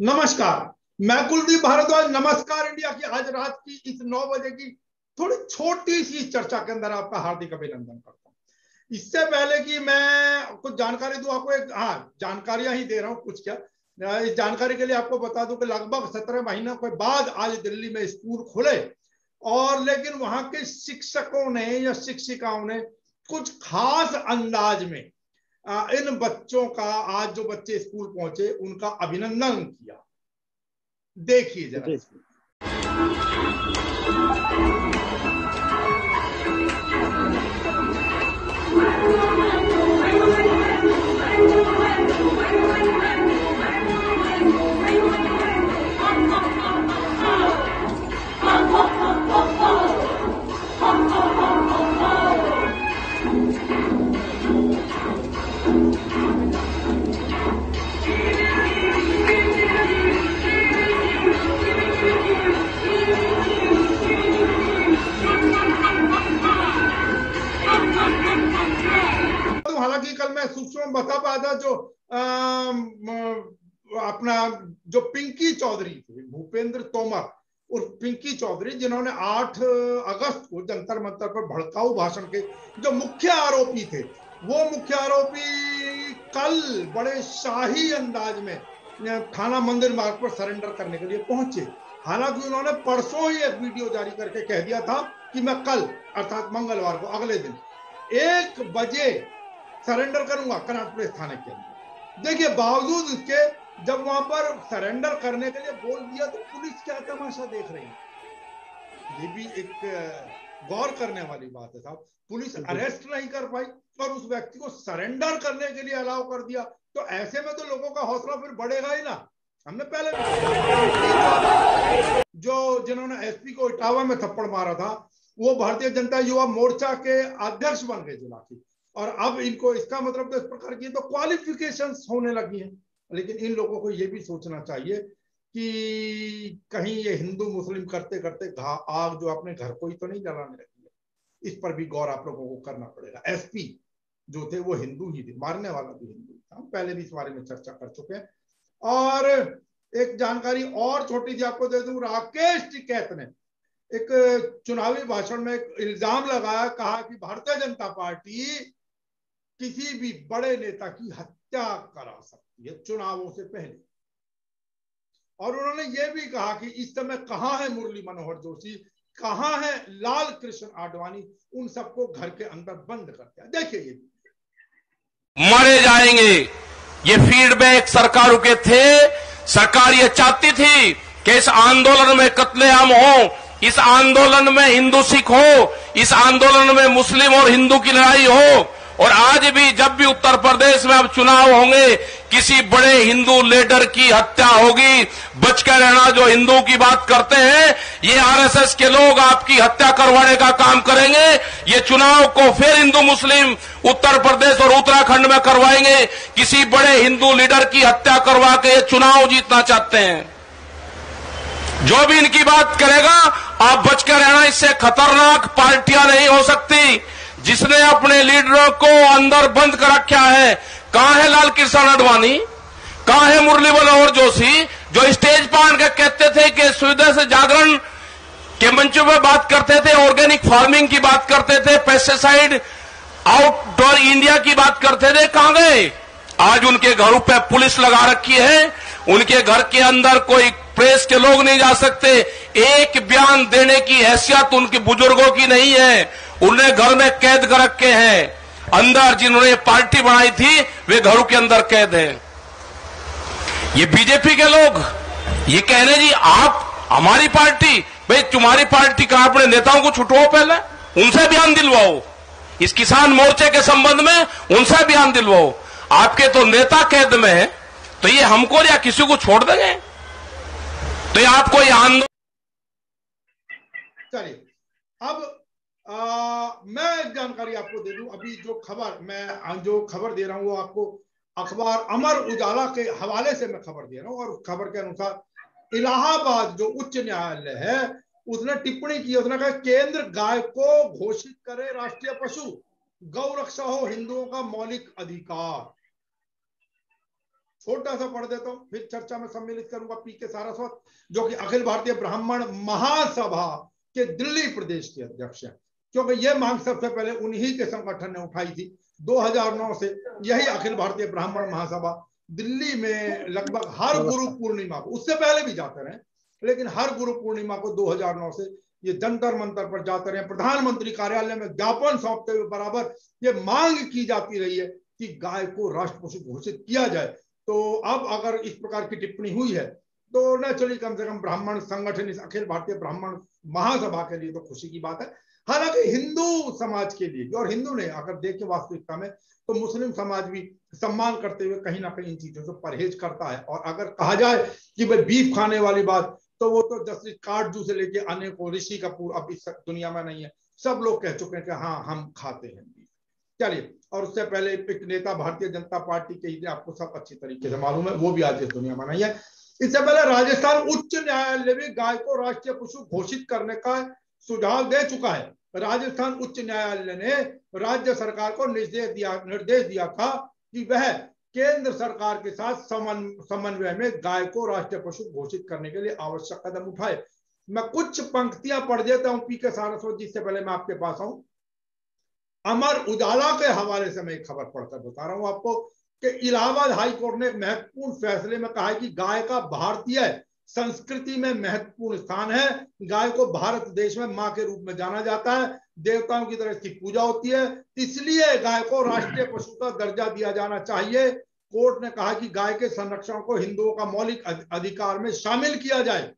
नमस्कार, मैं कुलदीप भारद्वाज। नमस्कार इंडिया की आज रात की इस 9 बजे की थोड़ी छोटी सी चर्चा के अंदर आपका हार्दिक अभिनंदन करता हूं। इससे पहले कि मैं कुछ जानकारी दूं आपको, एक जानकारियां ही दे रहा हूं कुछ क्या। इस जानकारी के लिए आपको बता दूं कि लगभग 17 महीनों के बाद आज दिल्ली में स्कूल खुले, और लेकिन वहां के शिक्षकों ने या शिक्षिकाओं ने कुछ खास अंदाज में इन बच्चों का, आज जो बच्चे स्कूल पहुंचे उनका अभिनंदन किया। देखिए जरा इसको। हालांकि कल मैं सूक्ष्म बता पाया था, जो अपना जो पिंकी चौधरी थे, भूपेंद्र तोमर और पिंकी चौधरी, जिन्होंने 8 अगस्त को जंतर मंतर पर भड़काऊ भाषण के जो मुख्य आरोपी थे, वो मुख्य आरोपी कल बड़े शाही अंदाज में थाना मंदिर मार्ग पर सरेंडर करने के लिए पहुंचे। हालांकि उन्होंने परसों ही एक वीडियो जारी करके कह दिया था कि मैं कल अर्थात मंगलवार को, अगले दिन 1 बजे सरेंडर करूंगा कनॉट प्लेस थाने के अंदर। देखिए, बावजूद इसके जब वहां पर सरेंडर करने के लिए बोल दिया तो पुलिस क्या तमाशा देख रही है। ये भी एक गौर करने वाली बात है साहब। पुलिस अरेस्ट नहीं कर पाई और उस व्यक्ति को सरेंडर करने के लिए अलाउ कर दिया, तो ऐसे में तो लोगों का हौसला फिर बढ़ेगा ही ना। हमने पहले जो जिन्होंने एसपी को इटावा में थप्पड़ मारा था, वो भारतीय जनता युवा मोर्चा के अध्यक्ष बन गए जिला की, और अब इनको इसका मतलब तो इस प्रकार की तो क्वालिफिकेशंस होने लगी हैं। लेकिन इन लोगों को ये भी सोचना चाहिए कि कहीं ये हिंदू मुस्लिम करते करते आग जो अपने घर को ही तो नहीं जलाने लगी है। इस पर भी गौर आप लोगों को करना पड़ेगा। एसपी जो थे वो हिंदू ही थे, मारने वाला भी हिंदू था। हम पहले भी इस बारे में चर्चा कर चुके हैं। और एक जानकारी और छोटी सी आपको दे दूं, राकेश टिकैत ने एक चुनावी भाषण में एक इल्जाम लगाया, कहा कि भारतीय जनता पार्टी किसी भी बड़े नेता की हत्या करा सकती है चुनावों से पहले। और उन्होंने ये भी कहा कि इस समय कहां है मुरली मनोहर जोशी, कहां है लाल कृष्ण आडवाणी, उन सबको घर के अंदर बंद कर दिया। देखिए, ये मारे जाएंगे, ये फीडबैक सरकारों के थे। सरकार ये चाहती थी कि इस आंदोलन में कत्लेआम हो, इस आंदोलन में हिंदू सिख हो, इस आंदोलन में मुस्लिम और हिंदू की लड़ाई हो। और आज भी जब भी उत्तर प्रदेश में अब चुनाव होंगे, किसी बड़े हिंदू लीडर की हत्या होगी, बचकर रहना। जो हिंदू की बात करते हैं, ये आरएसएस के लोग आपकी हत्या करवाने का काम करेंगे। ये चुनाव को फिर हिंदू मुस्लिम उत्तर प्रदेश और उत्तराखंड में करवाएंगे। किसी बड़े हिंदू लीडर की हत्या करवा के ये चुनाव जीतना चाहते हैं। जो भी इनकी बात करेगा, आप बचकर रहना। इससे खतरनाक पार्टियां नहीं हो सकती। जिसने अपने लीडरों को अंदर बंद कर रखा है, कहां है लाल कृष्ण आडवाणी, कहां है मुरली मनोहर जोशी, जो स्टेज पर आकर कहते थे कि सूर्योदय से जागरण के मंचों पर बात करते थे, ऑर्गेनिक फार्मिंग की बात करते थे, पेस्टिसाइड आउटडोर इंडिया की बात करते थे। कहां गए? आज उनके घरों पे पुलिस लगा रखी है। उनके घर के अंदर कोई प्रेस के लोग नहीं जा सकते। एक बयान देने की हैसियत उनके बुजुर्गों की नहीं है। उन्हें घर में कैद कर रखे हैं। अंदर जिन्होंने पार्टी बनाई थी, वे घरों के अंदर कैद हैं। ये बीजेपी के लोग ये कह रहे जी आप हमारी पार्टी, भाई तुम्हारी पार्टी का अपने नेताओं को छुटवाओ, पहले उनसे बयान दिलवाओ। इस किसान मोर्चे के संबंध में उनसे बयान दिलवाओ। आपके तो नेता कैद में है, तो ये हमको या किसी को छोड़ देंगे? तो ये आपको ये आंदोलन। चलिए, अब मैं एक जानकारी आपको दे दूं। अभी जो खबर दे रहा हूं वो आपको अखबार अमर उजाला के हवाले से मैं खबर दे रहा हूं। और उस खबर के अनुसार इलाहाबाद जो उच्च न्यायालय है, उसने टिप्पणी की। उसने कहा केंद्र गाय को घोषित करे राष्ट्रीय पशु, गौ रक्षा हो हिंदुओं का मौलिक अधिकार। छोटा सा पढ़ देता हूँ, फिर चर्चा में सम्मिलित करूंगा। पीके सारस्वत, जो कि अखिल भारतीय ब्राह्मण महासभा के दिल्ली प्रदेश के अध्यक्ष हैं, क्योंकि यह मांग सबसे पहले उन्हीं के संगठन ने उठाई थी 2009 से। यही अखिल भारतीय ब्राह्मण महासभा दिल्ली में लगभग हर गुरु पूर्णिमा को, उससे पहले भी जाते रहे, लेकिन हर गुरु पूर्णिमा को 2009 से ये जंतर मंतर पर जाते रहे, प्रधानमंत्री कार्यालय में ज्ञापन सौंपते हुए बराबर ये मांग की जाती रही है कि गाय को राष्ट्र पशु घोषित किया जाए। तो अब अगर इस प्रकार की टिप्पणी हुई है तो नेचुरली कम से कम ब्राह्मण संगठन, इस अखिल भारतीय ब्राह्मण महासभा के लिए तो खुशी की बात है। हालांकि हिंदू समाज के लिए, और हिंदू ने अगर देखें वास्तविकता में, तो मुस्लिम समाज भी सम्मान करते हुए कहीं ना कहीं इन चीजों से परहेज करता है। और अगर कहा जाए कि भाई बीफ खाने वाली बात, तो वो तो जस्टिस काटजू से लेके अनेकों, ऋषि कपूर अब इस दुनिया में नहीं है, सब लोग कह चुके हैं कि हाँ हम खाते हैं बीफ। चलिए, और उससे पहले एक नेता भारतीय जनता पार्टी के ही, आपको सब अच्छी तरीके से मालूम है, वो भी आज इस दुनिया में नहीं है। इससे पहले राजस्थान उच्च न्यायालय भी गाय को राष्ट्रीय पशु घोषित करने का सुझाव दे चुका है। राजस्थान उच्च न्यायालय ने राज्य सरकार को निर्देश दिया था कि वह केंद्र सरकार के साथ समन्वय में गाय को राष्ट्रीय पशु घोषित करने के लिए आवश्यक कदम उठाए। मैं कुछ पंक्तियां पढ़ देता हूं पीके सारस्वत जी, से पहले मैं आपके पास आऊं। अमर उजाला के हवाले से मैं एक खबर पढ़कर बता रहा हूं आपको कि इलाहाबाद हाई कोर्ट ने एक महत्वपूर्ण फैसले में कहा है कि गाय का भारतीय संस्कृति में महत्वपूर्ण स्थान है। गाय को भारत देश में मां के रूप में जाना जाता है, देवताओं की तरह इसकी पूजा होती है, इसलिए गाय को राष्ट्रीय पशु का दर्जा दिया जाना चाहिए। कोर्ट ने कहा कि गाय के संरक्षण को हिंदुओं का मौलिक अधिकार में शामिल किया जाए।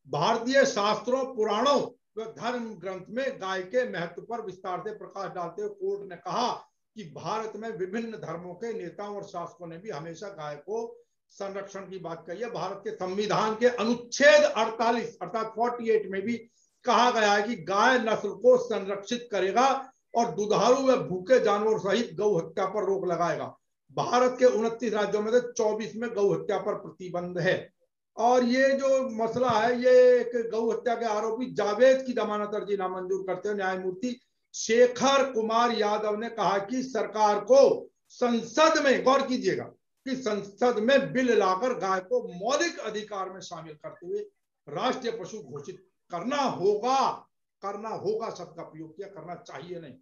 भारतीय शास्त्रों, पुराणों, धर्म ग्रंथ में गाय के महत्व पर विस्तार से प्रकाश डालते हुए कोर्ट ने कहा कि भारत में विभिन्न धर्मों के नेताओं और शासकों ने भी हमेशा गाय को संरक्षण की बात कही है। भारत के संविधान के अनुच्छेद 48 अर्थात 48 में भी कहा गया है कि गाय नस्ल को संरक्षित करेगा और दुधारू व भूखे जानवर सहित गौ हत्या पर रोक लगाएगा। भारत के 29 राज्यों में से 24 में गौ हत्या पर प्रतिबंध है। और ये जो मसला है, ये एक गौ हत्या के आरोपी जावेद की जमानत अर्जी नामंजूर करते हुए न्यायमूर्ति शेखर कुमार यादव ने कहा कि सरकार को संसद में, गौर कीजिएगा, कि संसद में बिल लाकर गाय को मौलिक अधिकार में शामिल करते हुए राष्ट्रीय पशु घोषित करना होगा शब्द का प्रयोग किया, करना चाहिए नहीं।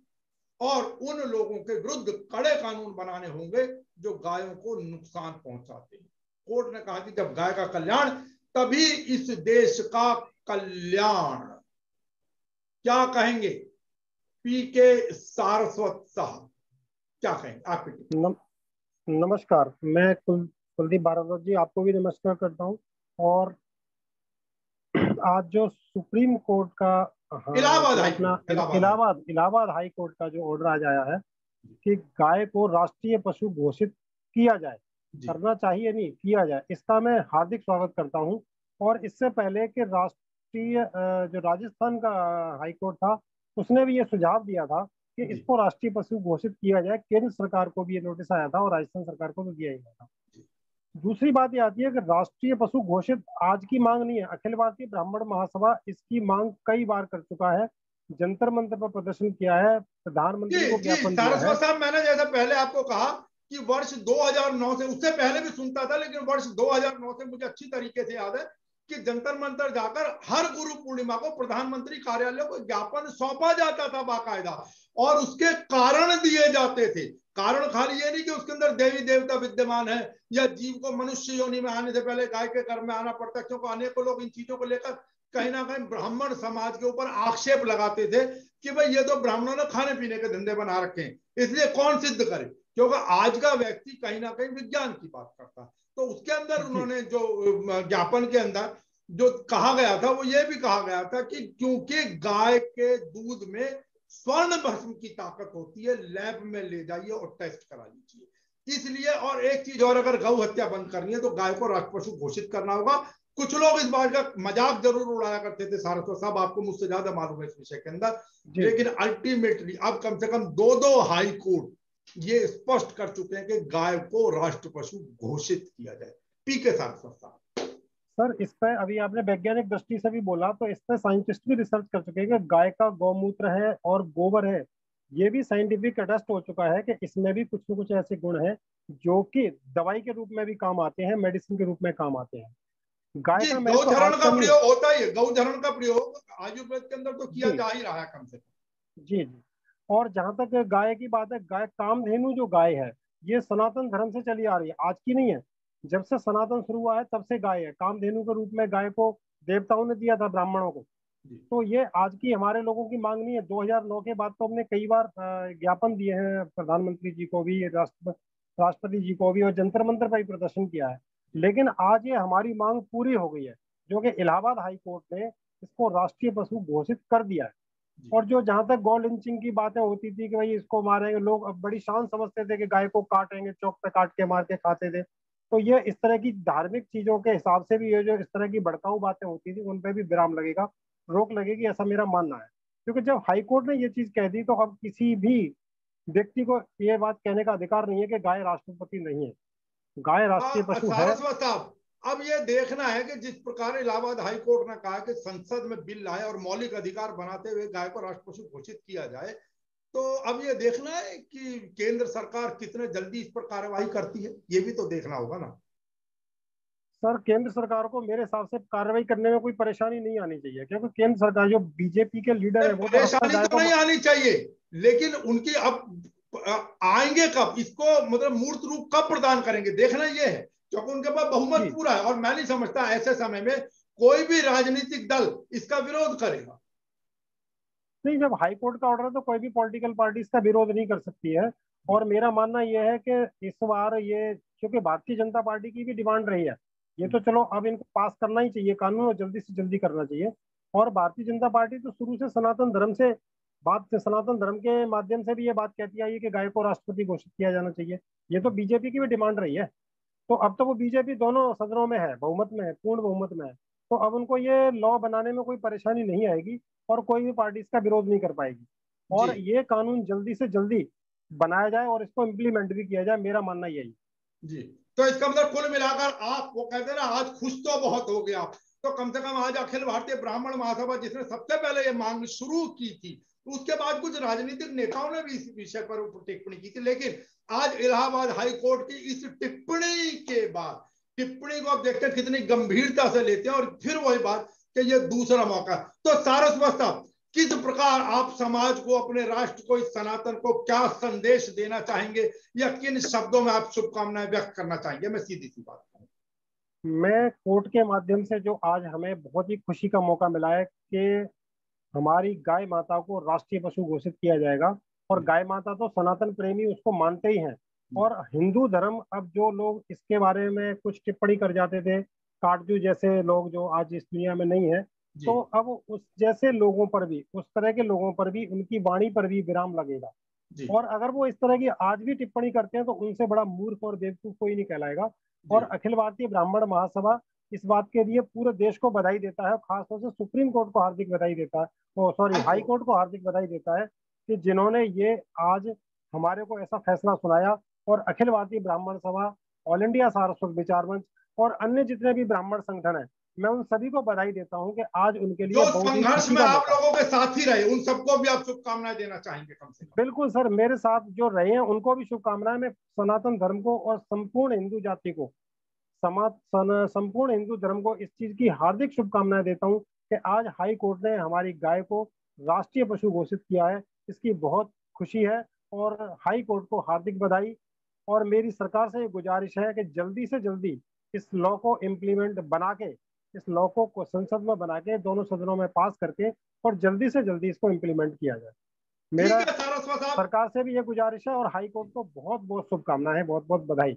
और उन लोगों के विरुद्ध कड़े कानून बनाने होंगे जो गायों को नुकसान पहुंचाते हैं। कोर्ट ने कहा कि जब गाय का कल्याण तभी इस देश का कल्याण। क्या कहेंगे पीके सारस्वत साहब, क्या कहेंगे आप? नमस्कार, मैं कुलदीप भारद्वाज जी आपको भी नमस्कार करता हूं। और आज जो सुप्रीम कोर्ट का इलाहाबाद हाई कोर्ट का जो ऑर्डर आज आया है कि गाय को राष्ट्रीय पशु घोषित किया जाए, करना चाहिए नहीं, किया जाए, इसका मैं हार्दिक स्वागत करता हूं। और इससे पहले कि राष्ट्रीय जो राजस्थान का हाई कोर्ट था उसने भी ये सुझाव दिया था कि इसको राष्ट्रीय पशु घोषित किया जाए। केंद्र सरकार को भी ये नोटिस आया था और राजस्थान सरकार को भी दिया गया था। दूसरी बात ये आती है कि राष्ट्रीय पशु घोषित आज की मांग नहीं है, अखिल भारतीय ब्राह्मण महासभा इसकी मांग कई बार कर चुका है, जंतर मंतर पर प्रदर्शन किया है, प्रधानमंत्री को ज्ञापन दिया है। साहब, मैंने जैसा पहले आपको कहा कि वर्ष 2009 से, उससे पहले भी सुनता था, लेकिन वर्ष 2009 से मुझे अच्छी तरीके से याद है कि जंतर मंतर जाकर हर गुरु पूर्णिमा को प्रधानमंत्री कार्यालय को ज्ञापन सौंपा जाता था बाकायदा, और उसके कारण दिए जाते थे। कारण खाली ये नहीं कि उसके अंदर देवी देवता विद्यमान है या जीव को मनुष्य योनि में आने से पहले गाय के गर्भ में आना पड़ता है, क्योंकि अनेकों लोग इन चीजों को लेकर कहीं ना कहीं ब्राह्मण समाज के ऊपर आक्षेप लगाते थे कि भाई ये तो ब्राह्मणों ने खाने पीने के धंधे बना रखे हैं, इसलिए कौन सिद्ध करे, क्योंकि आज का व्यक्ति कहीं ना कहीं विज्ञान की बात करता है। तो उसके अंदर उन्होंने जो ज्ञापन के अंदर जो कहा गया था वो ये भी कहा गया था कि क्योंकि गाय के दूध में स्वर्ण भस्म की ताकत होती है, लैब में ले जाइए और टेस्ट करा लीजिए। इसलिए, और एक चीज और, अगर गौ हत्या बंद करनी है तो गाय को राष्ट्रीय पशु घोषित करना होगा। कुछ लोग इस बात का मजाक जरूर उड़ाया करते थे, सारस्वत साहब आपको मुझसे ज्यादा मालूम है इस विषय के अंदर, लेकिन अल्टीमेटली अब कम से कम दो हाई कोर्ट ये स्पष्ट कर चुके हैं कि गाय को राष्ट्र पशु घोषित किया जाए। पीके सारस्वत साहब। सर, इस पे अभी आपने वैज्ञानिक दृष्टि से भी बोला, तो इस पे साइंटिस्ट भी रिसर्च कर चुके हैं कि गाय का गौमूत्र है और गोबर है, ये भी साइंटिफिक अटेस्ट हो चुका है कि इसमें भी कुछ न कुछ ऐसे गुण हैं जो कि दवाई के रूप में भी काम आते हैं, मेडिसिन के रूप में काम आते हैं। गाय जी, का महत्व आज गौधरण का का नहीं है। प्रयोग होता ही है, गौधरण का प्रयोग आयुर्वेद के अंदर तो किया जी जा ही रहा है कम से कम। जी जी। और जहां तक गाय की बात है, गाय कामधेनु जो गाय है, ये सनातन धर्म से चली आ रही है, आज की नहीं है। जब से सनातन शुरू हुआ है तब से गाय है। कामधेनु के रूप में गाय को देवताओं ने दिया था ब्राह्मणों को। जी तो ये आज की हमारे लोगों की मांग नहीं है। 2009 के बाद तो हमने कई बार ज्ञापन दिए हैं प्रधानमंत्री जी को भी, राष्ट्रपति जी को भी, और जंतर मंतर पर भी प्रदर्शन किया है। लेकिन आज ये हमारी मांग पूरी हो गई है, जो कि इलाहाबाद हाई कोर्ट ने इसको राष्ट्रीय पशु घोषित कर दिया है। जी। और जो जहां तक गौ लिंचिंग की बातें होती थी कि भाई इसको मारेंगे, लोग अब बड़ी शान समझते थे कि गाय को काटेंगे, चौक पे काट के मार के खाते थे। तो ये इस तरह की धार्मिक चीजों के हिसाब से भी ये जो इस तरह की भड़काऊ बातें होती थी उन पर भी विराम लगेगा, रोक लगेगी, ऐसा मेरा मानना है। क्योंकि जब हाईकोर्ट ने ये चीज कह दी तो अब किसी भी व्यक्ति को ये बात कहने का अधिकार नहीं है कि गाय राष्ट्रपति नहीं है। गाय राष्ट्रीय हाँ पशु है। सारस्वत साहब, अब ये देखना है कि जिस प्रकार इलाहाबाद हाई कोर्ट ने कहा कि संसद में बिल लाए और मौलिक अधिकार बनाते हुए गाय को राष्ट्र पशु घोषित किया जाए, तो अब ये देखना है कि केंद्र सरकार कितने जल्दी इस पर कार्रवाई करती है, ये भी तो देखना होगा ना। सर, केंद्र सरकार को मेरे हिसाब से कार्रवाई करने में कोई परेशानी नहीं आनी चाहिए, क्योंकि केंद्र सरकार जो बीजेपी के लीडर है वो तो अब तक परेशानी गाय तो को नहीं आनी चाहिए, लेकिन उनकी अब आएंगे कब, इसको मतलब मूर्त रूप कब प्रदान करेंगे, देखना ये है। क्योंकि उनके पास बहुमत जी पूरा है और मैं नहीं समझता ऐसे समय में कोई भी राजनीतिक दल इसका विरोध करेगा। नहीं, जब हाई कोर्ट का ऑर्डर है तो कोई भी पॉलिटिकल पार्टी इसका विरोध नहीं कर सकती है। और मेरा मानना यह है कि इस बार ये, क्योंकि भारतीय जनता पार्टी की भी डिमांड रही है, ये तो चलो अब इनको पास करना ही चाहिए कानून, और जल्दी से जल्दी करना चाहिए। और भारतीय जनता पार्टी तो शुरू से सनातन धर्म के माध्यम से भी ये बात कहती आई है कि गाय को राष्ट्रपति घोषित किया जाना चाहिए। ये तो बीजेपी की भी डिमांड रही है। तो अब तो वो बीजेपी दोनों सदनों में है, बहुमत में है, पूर्ण बहुमत में है। तो अब उनको ये लॉ बनाने में कोई परेशानी नहीं आएगी और कोई भी पार्टी इसका विरोध नहीं कर पाएगी। जी और ये कानून जल्दी से जल्दी बनाया जाए और इसको इम्प्लीमेंट भी किया जाए, मेरा मानना यही। जी। तो इसका मतलब कुल मिलाकर आप वो कहते हैं ना, आज खुश तो बहुत हो गया, तो कम से कम आज अखिल भारतीय ब्राह्मण महासभा जिसने सबसे पहले ये मांग शुरू की थी, उसके बाद कुछ राजनीतिक नेताओं ने भी इस विषय पर टिप्पणी की थी, लेकिन आज इलाहाबाद हाई कोर्ट की इस टिप्पणी के बाद, टिप्पणी को आप देखते हैं कितनी गंभीरता से लेते हैं, और फिर वही बात कि ये दूसरा मौका। तो सारस्वत साहब, किस प्रकार आप समाज को, अपने राष्ट्र को, इस सनातन को क्या संदेश देना चाहेंगे, या किन शब्दों में आप शुभकामनाएं व्यक्त करना चाहेंगे? मैं सीधी सी बात करूं, मैं कोर्ट के माध्यम से जो आज हमें बहुत ही खुशी का मौका मिला है कि हमारी गाय माता को राष्ट्रीय पशु घोषित किया जाएगा। और गाय माता तो सनातन प्रेमी उसको मानते ही हैं। और हिंदू धर्म, अब जो लोग इसके बारे में कुछ टिप्पणी कर जाते थे, काटजू जैसे लोग जो आज इस दुनिया में नहीं है, जी तो अब उस जैसे लोगों पर भी, उस तरह के लोगों पर भी, उनकी वाणी पर भी विराम लगेगा। जी और अगर वो इस तरह की आज भी टिप्पणी करते हैं तो उनसे बड़ा मूर्ख और बेवकूफ कोई नहीं कहलाएगा। जी और अखिल भारतीय ब्राह्मण महासभा इस बात के लिए पूरे देश को बधाई देता है, खासतौर से सुप्रीम कोर्ट को हार्दिक बधाई देता है, ओ सॉरी, हाई हाईकोर्ट। कोर्ट को हार्दिक बधाई देता है कि जिन्होंने ये आज हमारे को ऐसा फैसला सुनाया। और अखिल भारतीय ब्राह्मण सभा, ऑल इंडिया सारस्वत विचार मंच और अन्य जितने भी ब्राह्मण संगठन है, मैं उन सभी को बधाई देता हूँ कि आज उनके जो लिए बहुत ही संघर्ष खुशी में का आप मौका है। लोगों के साथ ही रहे, उन सबको भी आप शुभकामनाएं देना चाहेंगे कम से कम? बिल्कुल सर, मेरे साथ जो रहे हैं उनको भी शुभकामनाएं। मैं सनातन धर्म को और संपूर्ण हिंदू जाति को, संपूर्ण हिंदू धर्म को इस चीज की हार्दिक शुभकामनाएं देता हूं कि आज हाई कोर्ट ने हमारी गाय को राष्ट्रीय पशु घोषित किया है। इसकी बहुत खुशी है और हाई कोर्ट को हार्दिक बधाई। और मेरी सरकार से ये गुजारिश है कि जल्दी से जल्दी इस लॉ को इम्प्लीमेंट बना के, इस लॉ को संसद में बना के, दोनों सदनों में पास करके, और जल्दी से जल्दी इसको इम्प्लीमेंट किया जाए। ठीक मेरा है सारस्वत साहब। सरकार से भी ये गुजारिश है और हाई कोर्ट को बहुत बहुत शुभकामनाएं, बहुत बहुत बधाई।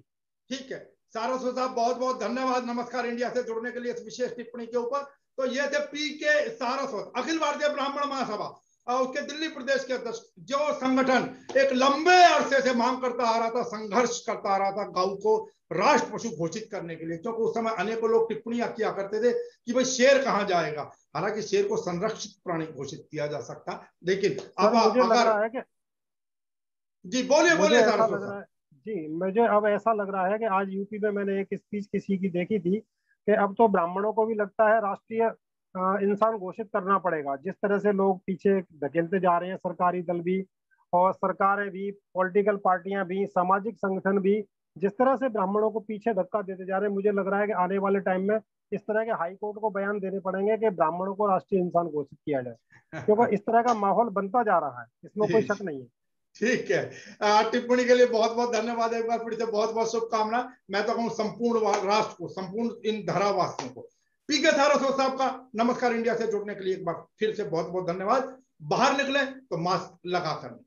ठीक है सारस्वत साहब, बहुत बहुत धन्यवाद नमस्कार इंडिया से जुड़ने के लिए इस विशेष टिप्पणी के ऊपर। तो ये थे पी के सारस्वत, अखिल भारतीय ब्राह्मण महासभा और उसके दिल्ली प्रदेश के अध्यक्ष, जो संगठन एक लंबे अरसे से मांग करता आ रहा था, संघर्ष करता आ रहा था गौ को राष्ट्र पशु घोषित करने के लिए। क्योंकि उस समय अनेकों लोग टिप्पणियां किया करते थे कि भाई शेर कहां जाएगा, हालांकि शेर को संरक्षित प्राणी घोषित किया जा सकता, लेकिन सर, अब मुझे लग अगर, रहा है कि जी बोलिए मुझे बोलिए ऐसा सारस्वत लग रहा साहब। है जी, मुझे अब ऐसा लग रहा है कि आज यूपी में मैंने एक स्पीच किसी की देखी थी कि अब तो ब्राह्मणों को भी लगता है राष्ट्रीय इंसान घोषित करना पड़ेगा। जिस तरह से लोग पीछे धकेलते जा रहे हैं सरकारी दल भी, और सरकारें भी, पॉलिटिकल पार्टियां भी, सामाजिक संगठन भी जिस तरह से ब्राह्मणों को पीछे धक्का देते जा रहे हैं, मुझे लग रहा है कि आने वाले टाइम में इस तरह के हाई कोर्ट को बयान देने पड़ेंगे कि ब्राह्मणों को राष्ट्रीय इंसान घोषित किया जाए, क्योंकि इस तरह का माहौल बनता जा रहा है, इसमें कोई शक नहीं है। ठीक है, टिप्पणी के लिए बहुत बहुत धन्यवाद। एक बार फिर से बहुत बहुत शुभकामना। मैं तो कहूँ संपूर्ण राष्ट्र को, संपूर्ण इन धारावासियों को। पीके सारस्वत साहब का नमस्कार इंडिया से जुड़ने के लिए एक बार फिर से बहुत बहुत धन्यवाद। बाहर निकले तो मास्क लगा कर